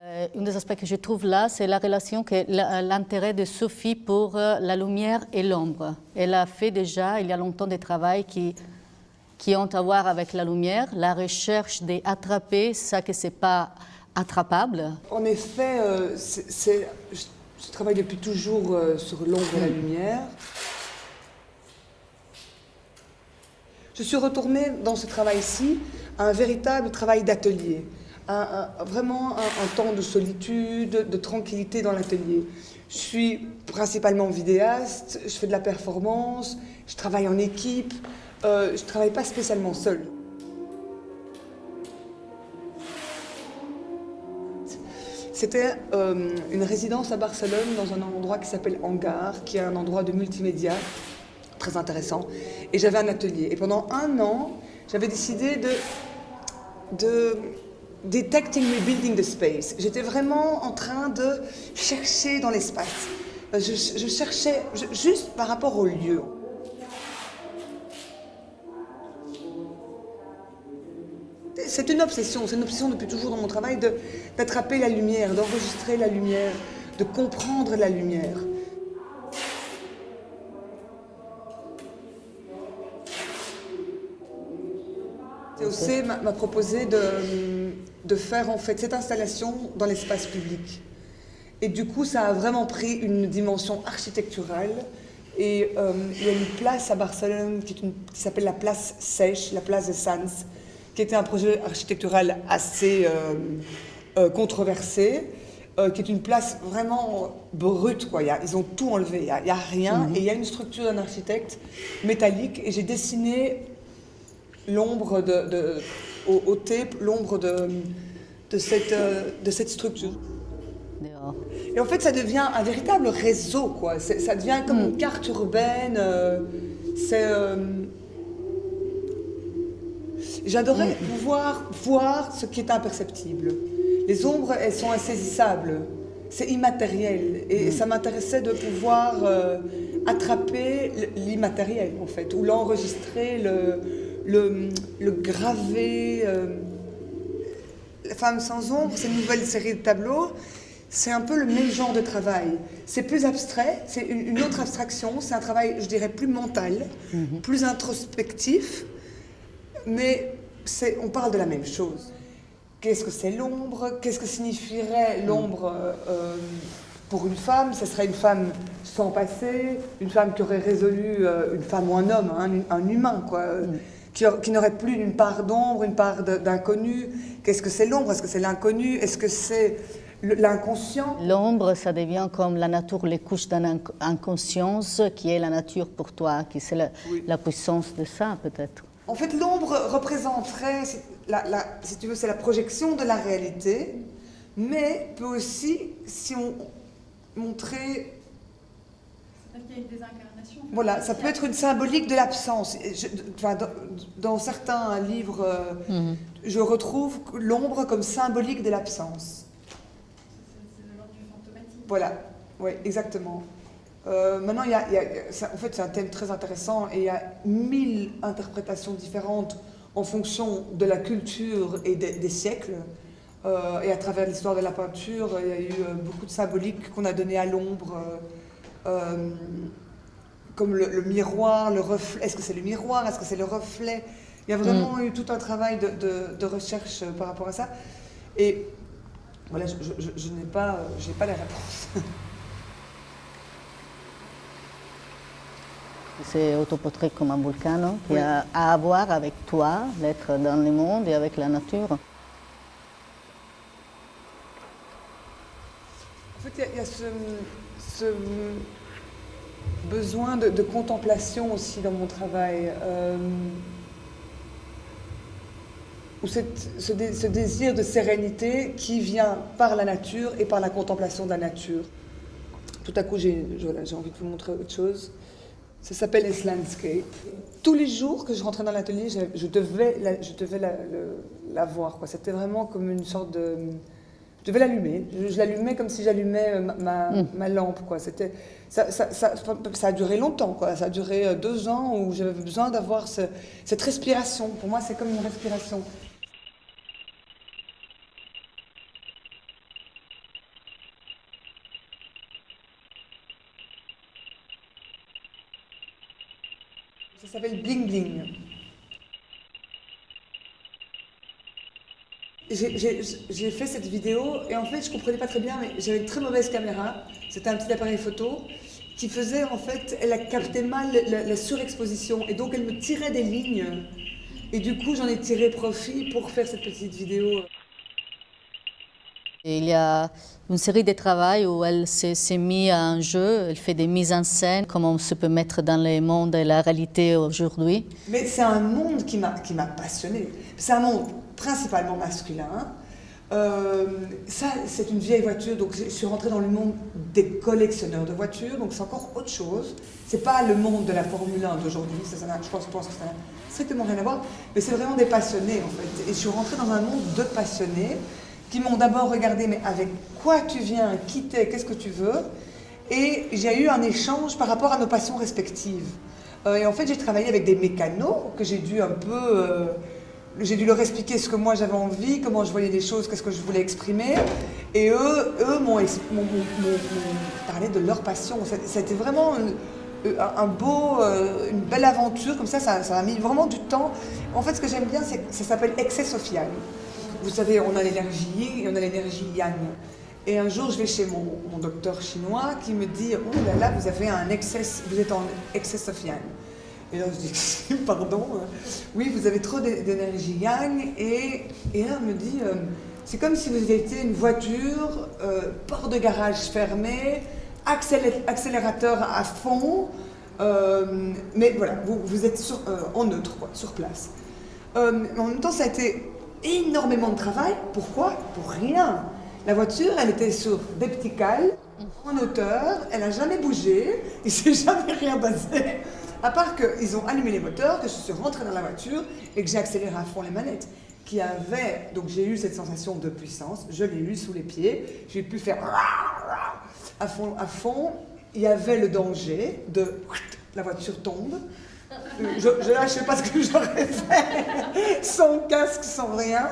Un des aspects que je trouve là, c'est la relation, l'intérêt de Sophie pour la lumière et l'ombre. Elle a fait déjà, il y a longtemps, des travaux qui ont à voir avec la lumière, la recherche d'attraper ça que c'est pas attrapable. En effet, je travaille depuis toujours sur l'ombre et la lumière. Je suis retournée dans ce travail-ci à un véritable travail d'atelier, vraiment un temps de solitude, de tranquillité dans l'atelier. Je suis principalement vidéaste, je fais de la performance, je travaille en équipe, je ne travaille pas spécialement seule. C'était une résidence à Barcelone dans un endroit qui s'appelle Hangar, qui est un endroit de multimédia très intéressant. Et j'avais un atelier. Et pendant 1 an, j'avais décidé de detecting rebuilding the space. J'étais vraiment en train de chercher dans l'espace. Je cherchais juste par rapport au lieu. C'est une obsession depuis toujours dans mon travail d'attraper la lumière, d'enregistrer la lumière, de comprendre la lumière. COC m'a proposé de faire en fait cette installation dans l'espace public. Et du coup, ça a vraiment pris une dimension architecturale. Et il y a une place à Barcelone qui s'appelle la place Sèche, la place de Sants, qui était un projet architectural assez controversé, qui est une place vraiment brute, quoi. Ils ont tout enlevé, il n'y a rien. Et il y a une structure d'un architecte métallique. Et j'ai dessiné l'ombre au tape, l'ombre de cette structure. Et en fait, ça devient un véritable réseau, quoi. Ça devient comme une carte urbaine. J'adorais pouvoir voir ce qui est imperceptible. Les ombres, elles sont insaisissables. C'est immatériel. Et ça m'intéressait de pouvoir attraper l'immatériel, en fait, ou l'enregistrer, le graver. La femme sans ombre, c'est une nouvelle série de tableaux. C'est un peu le même genre de travail. C'est plus abstrait, c'est une autre abstraction, c'est un travail, je dirais, plus mental, plus introspectif, mais on parle de la même chose. Qu'est-ce que c'est l'ombre? Qu'est-ce que signifierait l'ombre pour une femme? Ce serait une femme sans passé, une femme qui aurait résolu, une femme ou un homme, un humain, quoi, qui n'aurait plus une part d'ombre, une part d'inconnu. Qu'est-ce que c'est l'ombre? Est-ce que c'est l'inconnu? Est-ce que c'est l'inconscient? L'ombre, ça devient comme la nature, les couches d'une inconscience qui est la nature pour toi, qui c'est la puissance de ça, peut-être. En fait, l'ombre représenterait, si tu veux, c'est la projection de la réalité, mais peut aussi, si on montrer... C'est-à-dire qu'il y a des incarnations. Voilà, ça peut être une symbolique de l'absence. Dans certains livres, je retrouve l'ombre comme symbolique de l'absence. C'est de l'ordre du fantomatique. Voilà, oui, exactement. Maintenant, en fait, c'est un thème très intéressant et il y a 1000 interprétations différentes en fonction de la culture et des siècles. Et à travers l'histoire de la peinture, il y a eu beaucoup de symboliques qu'on a données à l'ombre, comme le miroir, le reflet. Est-ce que c'est le miroir? Est-ce que c'est le reflet? Il y a vraiment eu tout un travail de recherche par rapport à ça. Et voilà, je n'ai pas les réponses. C'est autoportrait comme un volcano qui a à voir avec toi, l'être dans le monde et avec la nature. En fait, il y a ce besoin de contemplation aussi dans mon travail, ou ce désir de sérénité qui vient par la nature et par la contemplation de la nature. Tout à coup, j'ai envie de vous montrer autre chose. Ça s'appelle S Landscape. Tous les jours que je rentrais dans l'atelier, je devais la voir, quoi. C'était vraiment comme une sorte de... Je devais l'allumer. Je l'allumais comme si j'allumais ma lampe, quoi. Ça a duré longtemps, quoi. Ça a duré 2 ans où j'avais besoin d'avoir cette respiration. Pour moi, c'est comme une respiration. Ça s'appelle Bling Bling. J'ai fait cette vidéo et en fait je comprenais pas très bien, mais j'avais une très mauvaise caméra. C'était un petit appareil photo qui faisait en fait, elle a capté mal la surexposition et donc elle me tirait des lignes. Et du coup j'en ai tiré profit pour faire cette petite vidéo. Il y a une série de travaux où elle s'est mise en jeu, elle fait des mises en scène, comment on se peut mettre dans le monde et la réalité aujourd'hui. Mais c'est un monde qui m'a passionnée. C'est un monde principalement masculin. Ça, c'est une vieille voiture, donc je suis rentrée dans le monde des collectionneurs de voitures, donc c'est encore autre chose. C'est pas le monde de la Formule 1 d'aujourd'hui, je pense que ça n'a strictement rien à voir, mais c'est vraiment des passionnés en fait. Et je suis rentrée dans un monde de passionnés qui m'ont d'abord regardé, mais avec quoi tu viens, qui t'es, qu'est-ce que tu veux? Et j'ai eu un échange par rapport à nos passions respectives. Et en fait, j'ai travaillé avec des mécanos que j'ai dû un peu... j'ai dû leur expliquer ce que moi j'avais envie, comment je voyais les choses, qu'est-ce que je voulais exprimer. Et eux m'ont parlé de leur passion. C'était vraiment une belle aventure, comme ça a mis vraiment du temps. En fait, ce que j'aime bien, c'est que ça s'appelle excès social. Vous savez, on a l'énergie yin et on a l'énergie yang. Et un jour, je vais chez mon docteur chinois qui me dit « Oh là là, vous êtes en excess of yang ». Et là, je dis « Pardon, oui, vous avez trop d'énergie yang ». Et là, on me dit « C'est comme si vous étiez une voiture, porte de garage fermé, accélérateur à fond, mais voilà, vous êtes en neutre, quoi, sur place. » En même temps, ça a été énormément de travail. Pourquoi? Pour rien. La voiture, elle était sur des petits cales, en hauteur, elle n'a jamais bougé, il ne s'est jamais rien passé. À part qu'ils ont allumé les moteurs, que je suis rentrée dans la voiture et que j'ai accéléré à fond les manettes. Donc j'ai eu cette sensation de puissance, je l'ai eu sous les pieds, j'ai pu faire à fond. Il y avait le danger de la voiture tombe. Je ne sais pas ce que j'aurais fait sans casque, sans rien.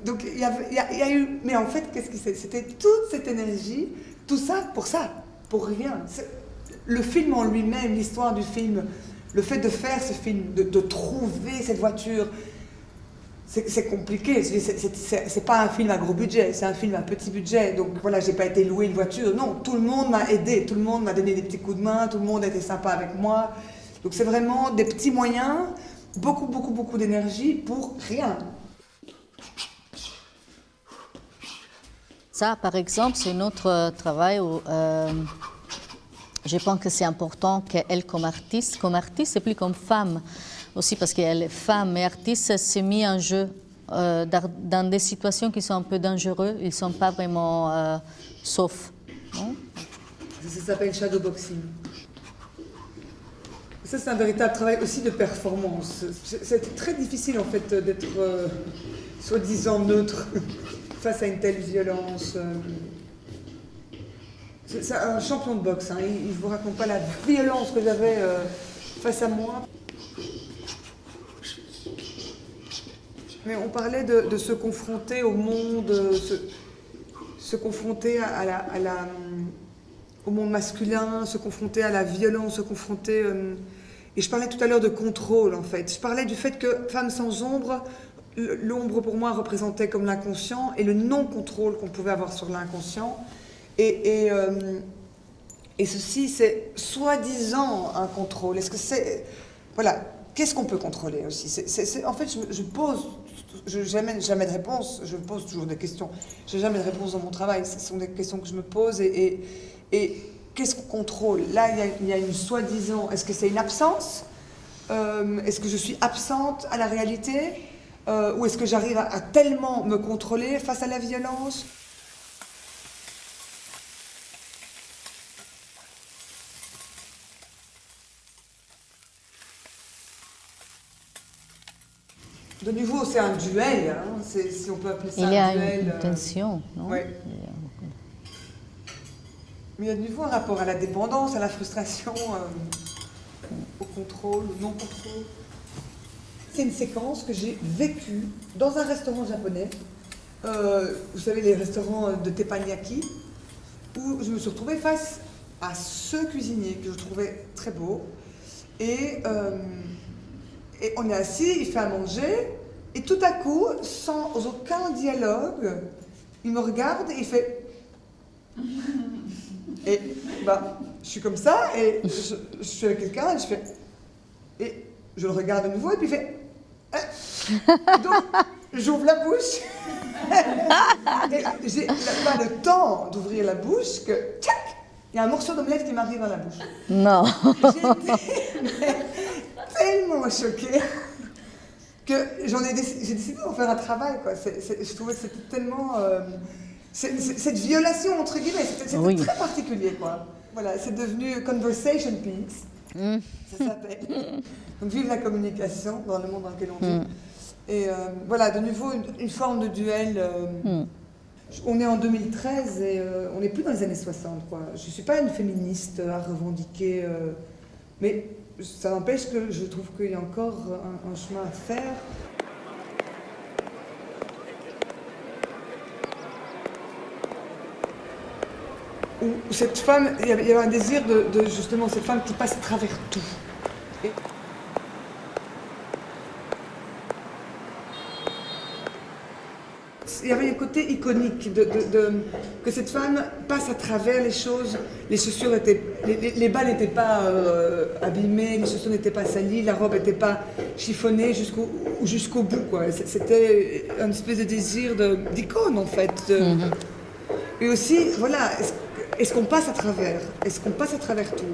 Donc il y a eu, mais en fait, qu'est-ce qui c'était toute cette énergie, tout ça, pour rien. Le film en lui-même, l'histoire du film, le fait de faire ce film, de trouver cette voiture, c'est compliqué. C'est pas un film à gros budget, c'est un film à petit budget. Donc voilà, j'ai pas été louer une voiture. Non, tout le monde m'a aidé, tout le monde m'a donné des petits coups de main, tout le monde a été sympa avec moi. Donc c'est vraiment des petits moyens, beaucoup d'énergie pour rien. Ça, par exemple, c'est notre travail où je pense que c'est important qu'elle, comme artiste et plus comme femme, aussi parce qu'elle est femme et artiste, s'est mise en jeu dans des situations qui sont un peu dangereuses. Ils ne sont pas vraiment saufs. Non? Ça s'appelle shadowboxing. Ça, c'est un véritable travail aussi de performance. C'est très difficile, en fait, d'être soi-disant neutre face à une telle violence. C'est un champion de boxe, hein. Il ne vous raconte pas la violence que j'avais face à moi. Mais on parlait de se confronter au monde, se confronter au monde masculin, se confronter à la violence, se confronter... et je parlais tout à l'heure de contrôle, en fait. Je parlais du fait que Femme sans ombre, l'ombre pour moi représentait comme l'inconscient et le non-contrôle qu'on pouvait avoir sur l'inconscient. Et ceci, c'est soi-disant un contrôle. Est-ce que c'est... Voilà, qu'est-ce qu'on peut contrôler aussi? En fait, je pose... Je n'ai jamais de réponse, je pose toujours des questions. Je n'ai jamais de réponse dans mon travail, ce sont des questions que je me pose. Et qu'est-ce qu'on contrôle? Là, il y a une soi-disant... Est-ce que c'est une absence? Est-ce que je suis absente à la réalité? Ou est-ce que j'arrive à tellement me contrôler face à la violence? De nouveau, c'est un duel, hein, si on peut appeler ça un duel. Il y a une tension, non? Oui. Mais il y a de nouveau un rapport à la dépendance, à la frustration, au contrôle, au non-contrôle. C'est une séquence que j'ai vécue dans un restaurant japonais, vous savez, les restaurants de teppanyaki, où je me suis retrouvée face à ce cuisinier que je trouvais très beau. Et on est assis, il fait à manger, et tout à coup, sans aucun dialogue, il me regarde et il fait... Et bah, je suis comme ça, et je suis avec quelqu'un, et je fais... Et je le regarde de nouveau, et puis il fait... Et donc, j'ouvre la bouche, et j'ai pas le temps d'ouvrir la bouche que... Tchac, il y a un morceau d'omelette qui m'arrive dans la bouche. Non. J'étais tellement choquée que j'ai décidé d'en faire un travail, quoi. Je trouvais que c'était tellement... cette violation, entre guillemets, c'était Oui. très particulier, quoi. Voilà, c'est devenu Conversation Piece, ça s'appelle. Donc, vive la communication dans le monde dans lequel on vit. Et voilà, de nouveau, une forme de duel. On est en 2013 et on n'est plus dans les années 60, quoi. Je ne suis pas une féministe à revendiquer, mais ça n'empêche que je trouve qu'il y a encore un chemin à faire. Où cette femme, il y avait un désir de justement cette femme qui passe à travers tout. Et il y avait un côté iconique que cette femme passe à travers les choses. Les chaussures étaient, les bas n'étaient pas abîmés, les chaussures n'étaient pas salies, la robe n'était pas chiffonnée jusqu'au bout, quoi. C'était une espèce de désir d'icône, en fait. Et aussi, voilà, est-ce qu'on passe à travers? Est-ce qu'on passe à travers tout?